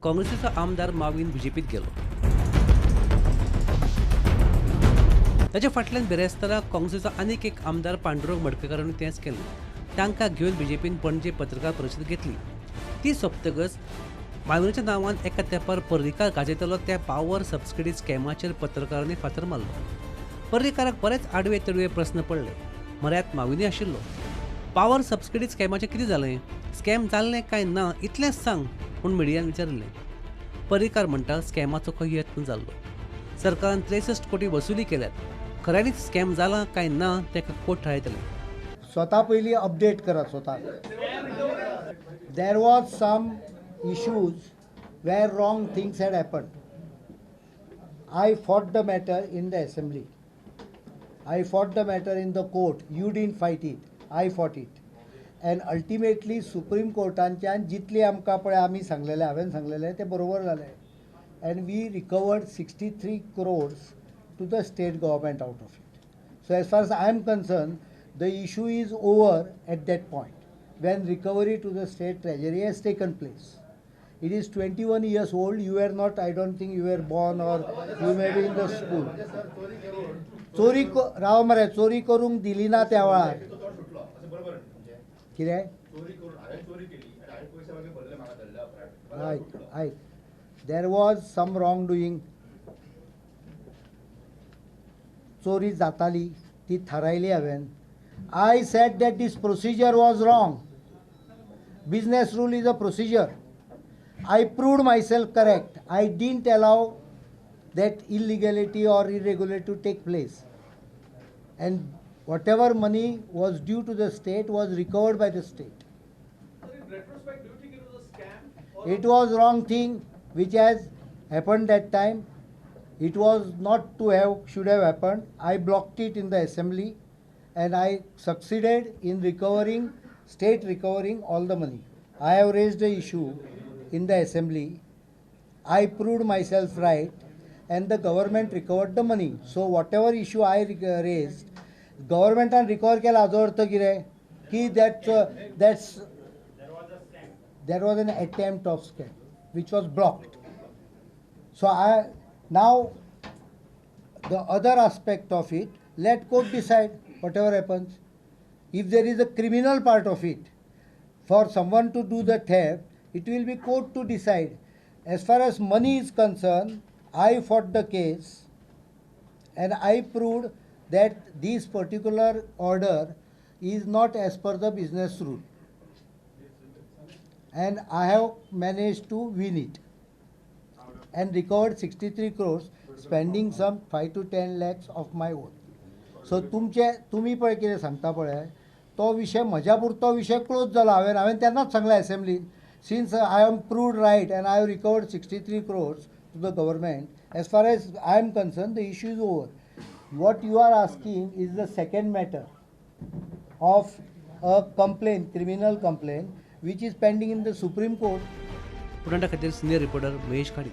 काँग्रेसीचो आमदार मावीन बीजेपीत गेलो. ताच्या फाटल्यान बिरेस्तारा काँग्रेसीचो आनीक एक आमदार पांडुरंग मडकयकारांनी तेंच केलें. तांकां घेवन बीजेपीन पणजे पत्रकार परिशद घेतली. ती सोंपतकच माविनाच्या नांवान एका तेंपार पर्रीकार गाजयतालो त्या पॉवर सबसिडी स्कॅमाचेर पत्रकारांनी फातर मारलो. पर्रीकाराक बरेच आडवे तडवे प्रस्न पडले. म्हऱ्यांत माविनी आशिल्लो. पॉवर सबसिडी स्कॅमाचें कितें जालें? स्कॅम जाल्लें काय ना इतलेंच सांग म्हूण मिडियान विचारिल्लें. पर्रीकार म्हणटा स्कॅमाचो खंय यत्न जाल्लो. सरकारान 63 कोटी वसुली केल्यात. खऱ्यांनीच स्कॅम जाला काय ना तेका कोर्ट थारायतले. स्वता पयलीं अपडेट करात स्वता. There was some issues where wrong things had happened. I fought the matter in the assembly. I fought the matter in the court. You didn't fight it. I fought it. And ultimately Supreme Courtaंच्यान जितली आमकां पळय आमी सांगलेलें हांवें सांगलेलें तें बरोबर जालें. And we recovered 63 crores to the state government out of it. So as far as I am concerned, the issue is over at that point when recovery to the state treasury has taken place. It is 21 years old. You were not, I don't think you were born or you may be in the school. चोरी राव मरे चोरी करूंक दिली ना त्या वेळार कितें आयक there was some wrong doing. चोरी जाताली ती थारायली हांवें. I said that this procedure was wrong. Business rule is a procedure. I proved myself correct. I didn't allow that illegality or irregularity to take place. And whatever money was due to the state was recovered by the state. Sir, in retrospect, do you think it was a scam? It was wrong thing which has happened that time. It was not to have, should have happened. I blocked it in the assembly and I succeeded in state recovering all the money. I have raised the issue in the assembly. I proved myself right and the government recovered the money. So whatever issue I raised, government and recover केला हाजो अर्थ कितें की there was an attempt of scam which was blocked. So now the other aspect of it, let court decide whatever happens. If there is a criminal part of it, for someone to do the theft, it will be court to decide. As far as money is concerned, I fought the case and I proved that this particular order is not as per the business rule. And I have managed to win it and recovered 63 crores, spending some 5 to 10 lakhs of my own. So तुम्ही पळय कितें सांगता पळय तो विशय म्हज्या पुरतो विशय क्लोज जाला. हांवें तेन्नाच सांगलें असेंब्लीन. Since I am proved right and I have recovered 63 crores to the government, as far as I am concerned, the issue is over. What you are asking is the second matter of a complaint, criminal complaint, which is pending in the Supreme Court. पुरांडा खातीर senior reporter Mahesh खाडी.